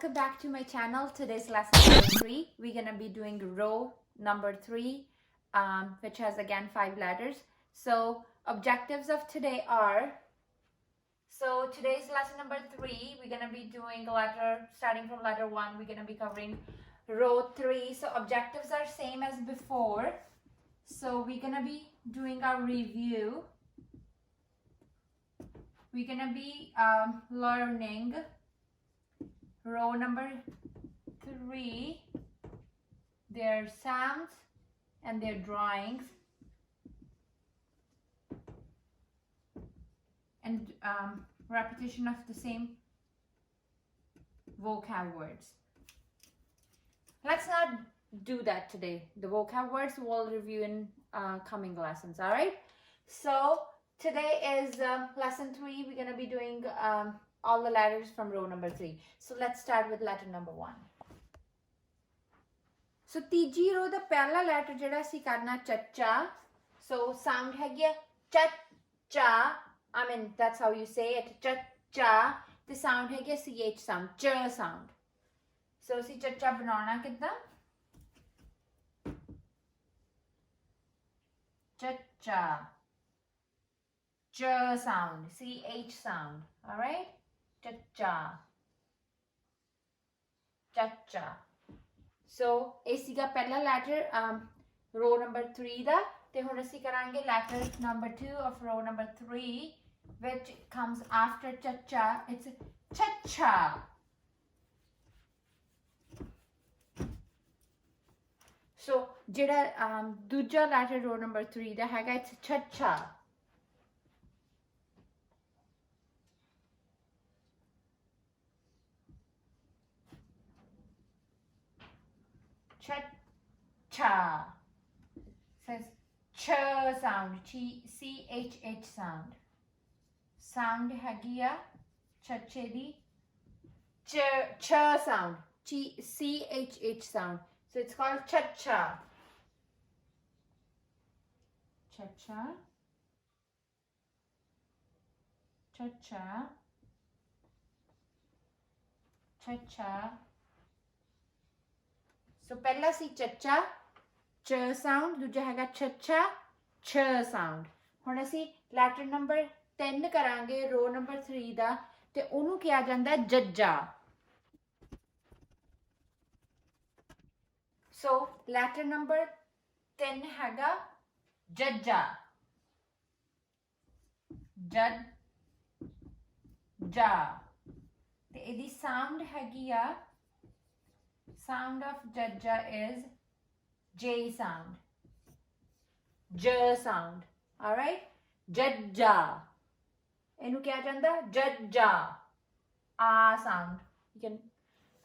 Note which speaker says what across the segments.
Speaker 1: welcome back to my channel. Today's lesson number 3. We're gonna be doing row number 3, which has again 5 letters. So objectives of today are, so today's lesson number 3, we're gonna be doing starting from letter 1, we're gonna be covering row 3. So objectives are same as before. So we're gonna be doing our review. We're gonna be learning row number 3, their sounds and their drawings, and repetition of the same vocab words. Let's not do that today. The vocab words we'll review in coming lessons. All right, so today is lesson 3. We're going to be doing all the letters from row number 3. So let's start with letter number 1. So ਤੀਜੀ row ਦਾ ਪਹਿਲਾ letter ਜਿਹੜਾ ਅਸੀਂ ਕਰਨਾ ਚੱਚਾ. So sound ਹੈਗੀ ਆ ਚੱਚਾ. I mean that's how you say it. ਚੱਚਾ. ਤੇ sound ਹੈਗੀ ਆ ch sound. ch sound. So ਅਸੀਂ ਚੱਚਾ ਬਣਾਉਣਾ ਕਿੱਦਾਂ? ਚੱਚਾ. ch sound. ch sound. All right? Cha-cha. Cha-cha. So, AC का पहला letter row number 3 da. ते हुण असी करांगे letter number 2 of row number 3, which comes after cha-cha. It's cha-cha. So, जेड़ा दूजा letter row number 3 da हैगा, it's cha-cha. Cha-cha. Says ch sound. C-H-H sound. Sound hagia. Chache di. Ch sound. C-H-H sound. So it's called cha-cha. Cha-cha. Cha-cha. Cha-cha. So पहला सी चच्चा च sound, दूजा हैगा चच्चा छ sound. हुण असी letter number 10 करांगे row number 3 दा, ते ओनू किया जांदा जज्जा. So letter number 10 हैगा जज्जा. जज्जा. ते इहदी sound हैगी आ, sound of jajja is J sound. J sound. All right? Jajja. Inu kya janda? Jajja. A sound. You can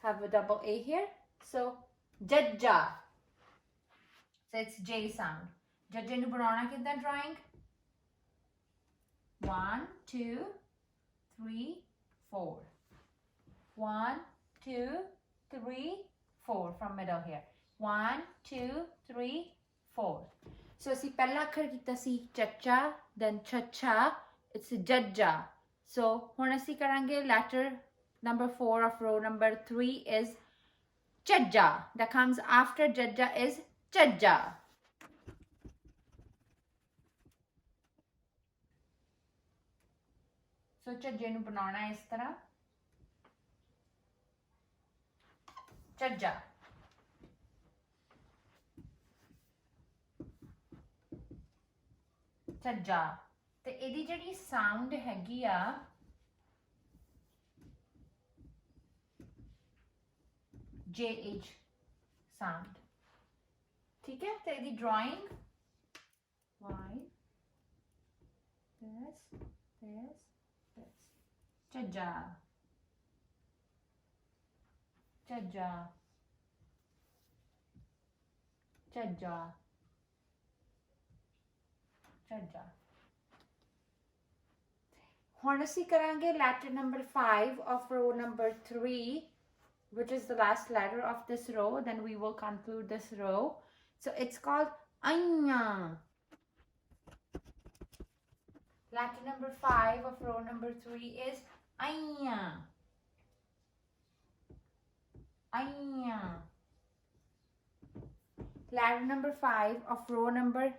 Speaker 1: have a double A here. So, jajja. So, it's J sound. Jajja nu banana kidda drawing? 1, 2, 3, 4. 1, 2, 3, 4 from middle here. 1, 2, 3, 4. So si pehla akhar kita si chacha, then chacha, it's jajja. So hun asi karange letter number 4 of row number 3 is chajja. That comes after jajja is chajja. So chajje nu banauna is tarah. Chajja. Chajja. ਤੇ ਇਹਦੀ ਜਿਹੜੀ sound ਹੈਗੀ ਆ, JH sound. ਠੀਕ ਹੈ? ਤੇ ਇਹਦੀ drawing Y, this. Chajja. Chajja. Chajja. Chajja. ਹੁਣ ਅਸੀਂ ਕਰਾਂਗੇ letter number 5 of row number 3, which is the last letter of this row. Then we will conclude this row. So it's called Anya. Letter number 5 of row number 3 is Anya. Anya. Letter number 5 of row number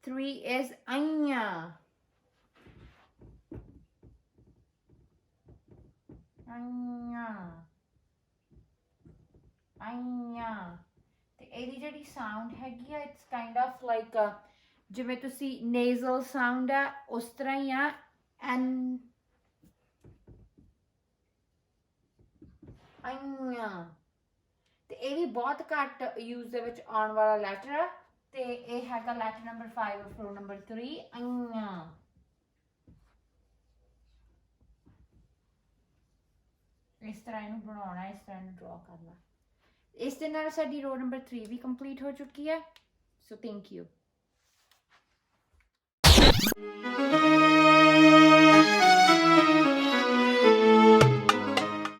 Speaker 1: 3 is Anya. Anya. Anya. ਤੇ ਇਹਦੀ ਜਿਹੜੀ sound ਹੈਗੀ ਆ it's kind of like ਜਿਵੇਂ ਤੁਸੀਂ nasal sound ਆ ਉਸ ਤਰ੍ਹਾਂ ਹੀ ਆ ਐਨ Anya. ਤੇ ਇਹ ਵੀ ਬਹੁਤ ਘੱਟ ਯੂਜ਼ ਦੇ ਵਿੱਚ ਆਉਣ ਵਾਲਾ ਲੈਟਰ ਆ ਤੇ ਇਹ ਹੈਗਾ ਲੈਟਰ ਨੰਬਰ 5 ਆਫ ਰੋ ਨੰਬਰ 3 Anya. ਇਸ ਤਰ੍ਹਾਂ ਇਹਨੂੰ ਬਣਾਉਣਾ ਇਸ ਤਰ੍ਹਾਂ ਇਹਨੂੰ ਡਰਾ ਕਰਨਾ ਇਸ ਦੇ ਨਾਲ ਸਾਡੀ ਰੋ ਨੰਬਰ 3 ਵੀ ਕੰਪਲੀਟ ਹੋ ਚੁੱਕੀ ਹੈ ਸੋ ਥੈਂਕ ਯੂ